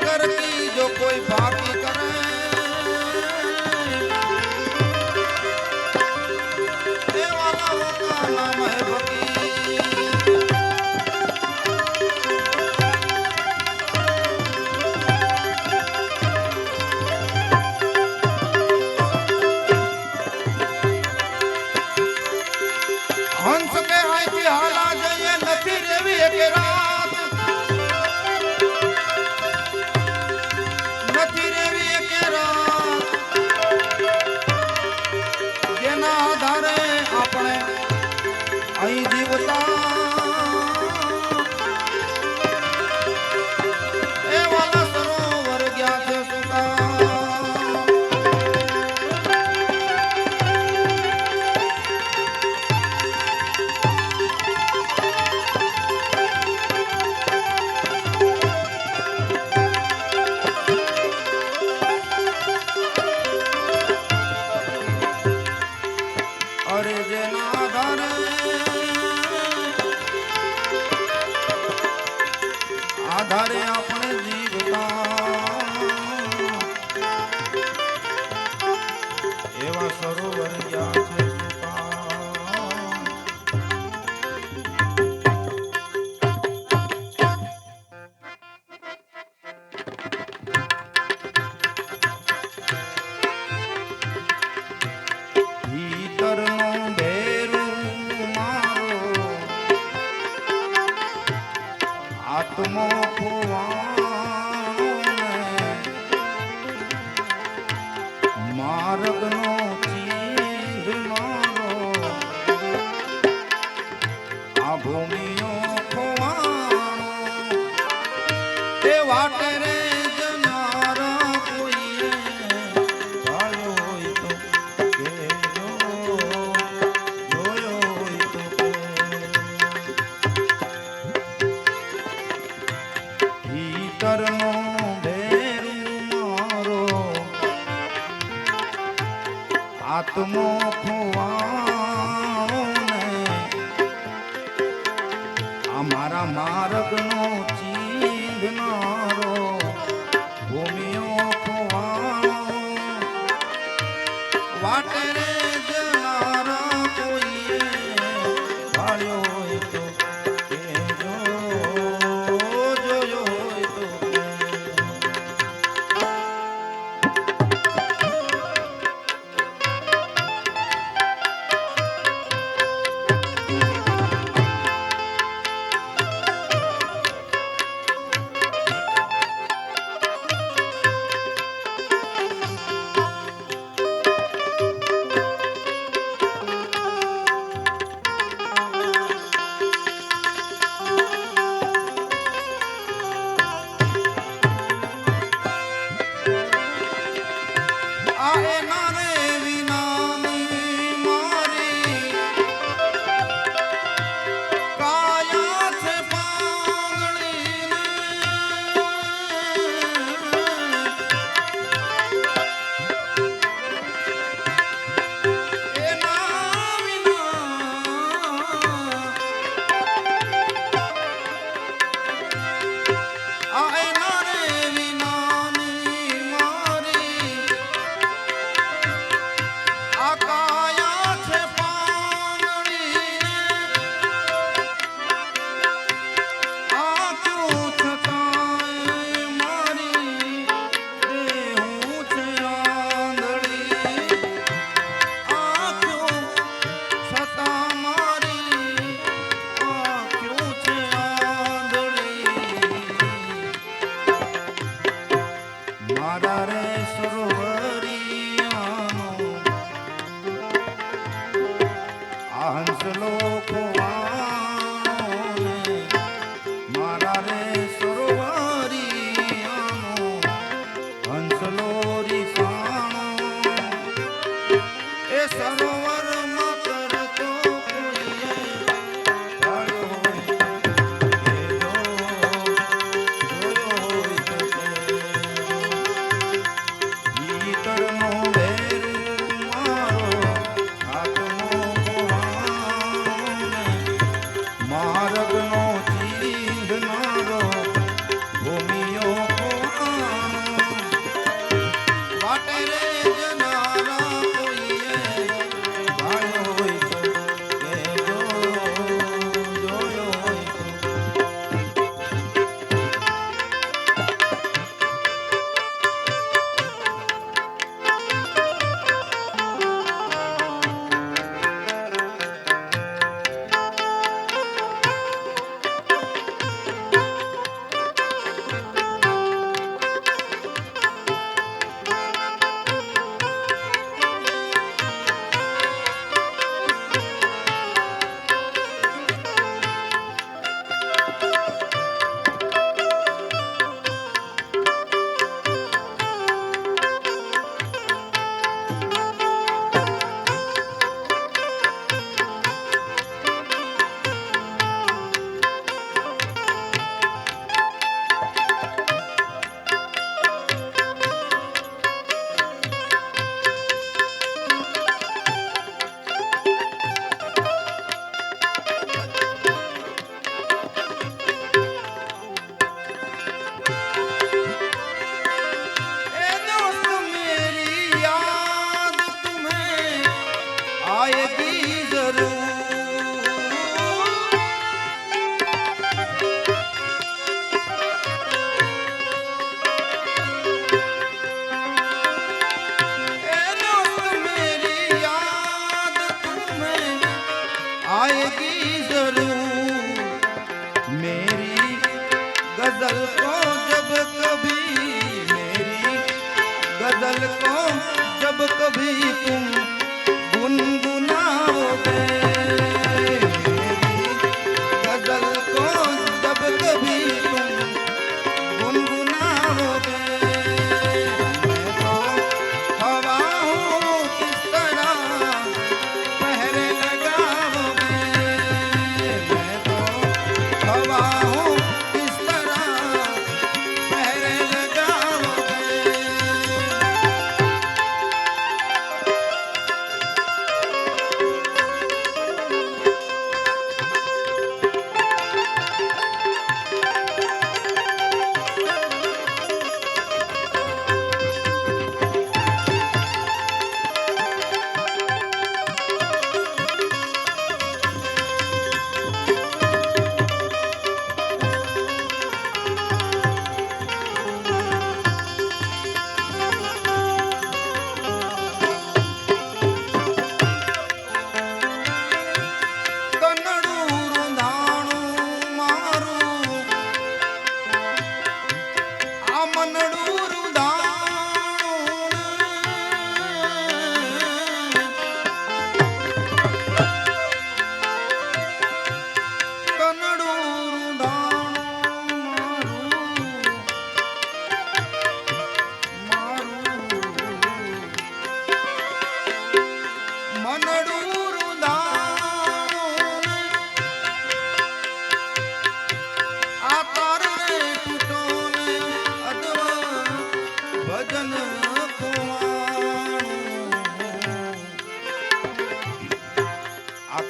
नगर की जो कोई बाकी करे ये वाला का नाम है फकीर। हंस के आती हाला जइए नथी रेवी एक रात नथी रेवी एक रात જેના આધારે આપણે અહીં જીવતા એ વાલા સરોવર ગયા છે સુતા। અરે જેના આધારે આપણે જીવતા એવા સરોવર ગયા છે સુતા। ભીતરનો ભેરું મારો આત્મો માર્ગનો ચીર મારો આ ભૂમિઓ ખોવાનો એ વાટે રે જનારા કોઈએ ભાળ્યો હોય તો કહેજો જોયો હોય તો ભીતરનો આત્મો ખોવાણો ને અમારા માર્ગનો ચીંધનારો ભૂમિઓ ખોવાણો વાટે રે જનારા કોઈએ ભાળ્યો હોય તો કહેજો જોયો હોય તો કનડું રૂધાણ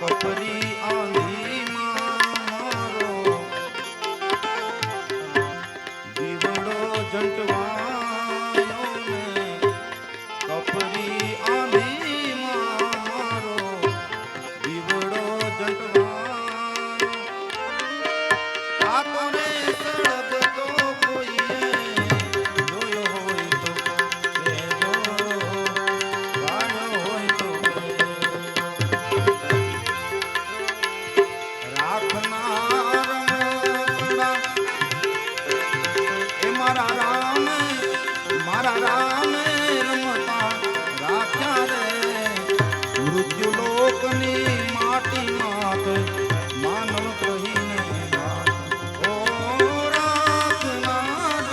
કપરી આંધી મારો દીવડો જંટવાયો ને કપરી આંધી મારો દીવડો જંટવાયો આ તને સળગતો કોઈએ જોયો હોય તો કહેજો ગાયો હોય તો મારા રામ રમતા રાખ્યા રે મૃત્યુ લોકની માટી માત માનવ કહીને ઓ રાખનાર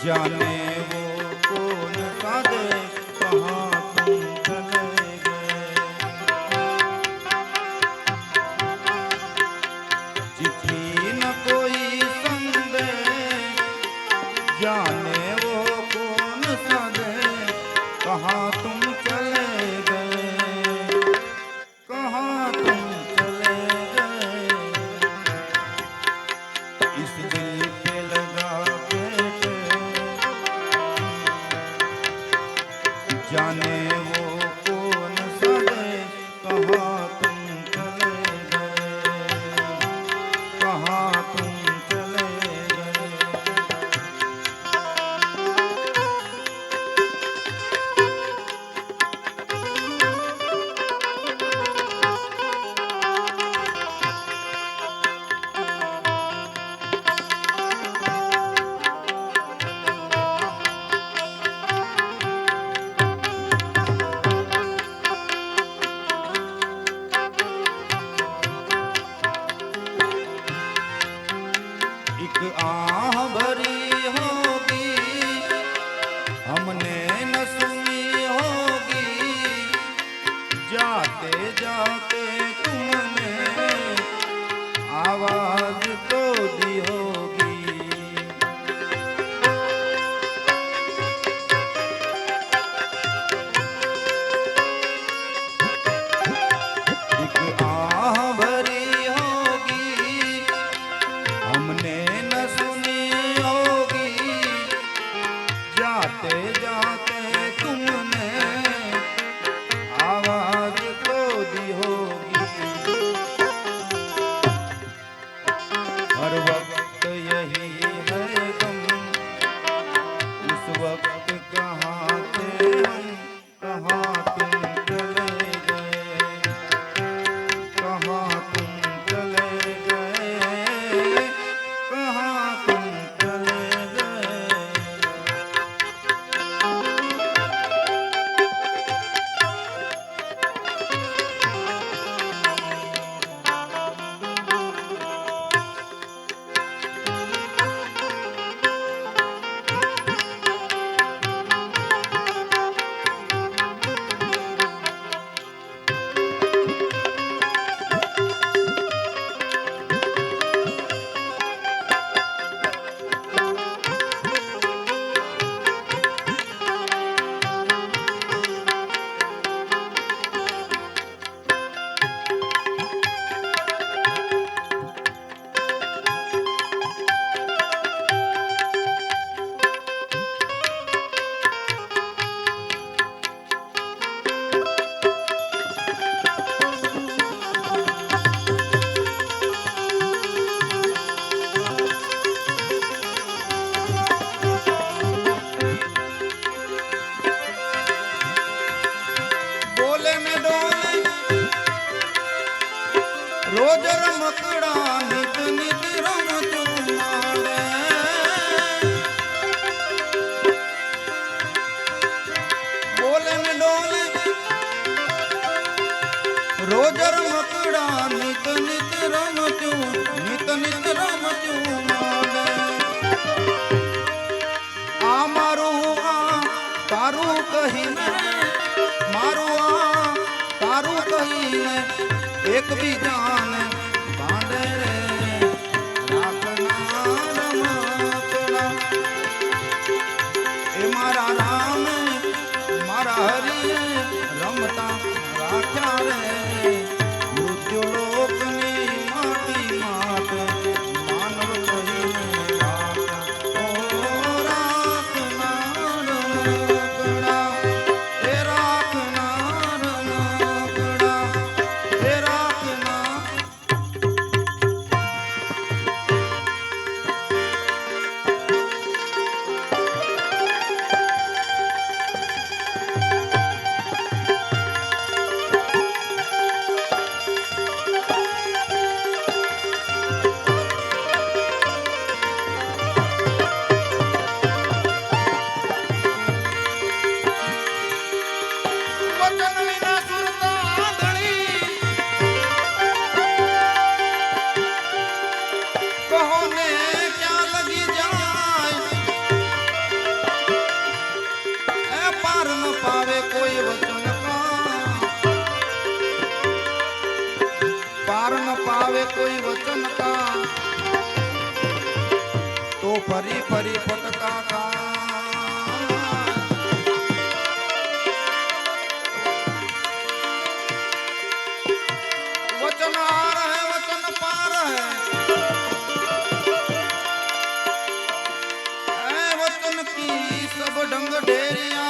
जाने वो कौन सादे कहाँ तुम चले गए चिट्ठी न कोई संदेश जाने वो कौन सादे कहाँ तुम चले गए कहाँ तुम चले गए इस दिल पे लगा जाने वो कौन सदे कहाँ तुम चले गए कहाँ तुम चले गए आह भरी होगी हमने न सुनी होगी जाते जाते तुमने आवाज तो दी होगी एक आह भरी होगी हमने जाते जाते तुमने आवाज तो दी होगी हर वक्त રોજ રમકડા નિત નિત રમતું માંડે બોલે ને ડોલે રોજ રમકડા નિત નિત રમતું માંડે આ મારું આ તારું કહીને મારું આ તારું કહીને એકબીજાને બાંધે રે રાખના રમકડા એ મારા રામે મારા હરિએ રમતા રાખ્યા રે મૃત્યુ લોકની માટી માટે માનવ કહીને રાખતા ઓ રાખના રમકડા એ રાખના રમકડા એ રાખના વચન વિના સુરતા આંધળી કહો ને ક્યાં લગી જાય એ પાર ન પાવે કોઈ વચન કા પાર ન પાવે કોઈ વચન કા તો ફરી ફરી ફટકા કા वचन आ रहे वचन पा रहे वचन की सब ढंग ढेरिया